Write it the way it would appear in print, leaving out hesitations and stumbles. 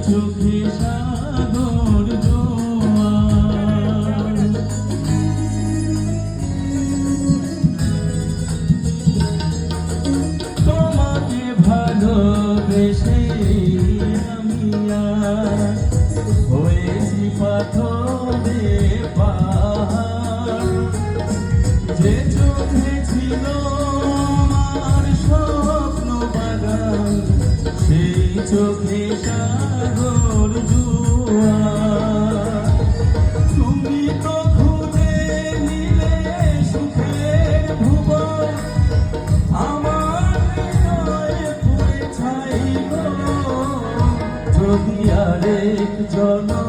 চোখে সাগর জোয়ার। তোমাকে ভালোবেসে আমি আর হয়েছি পাথরে পাহাড়। যে চোখে ছিল আমার স্বপ্ন বাগান, সেই চোখে সাগর জোয়ার। তুমি তো খুঁজে নিলে সুখের ভুবন, আমার হৃদয়ে পুড়ে ছাই গো। যদি আরেক জনম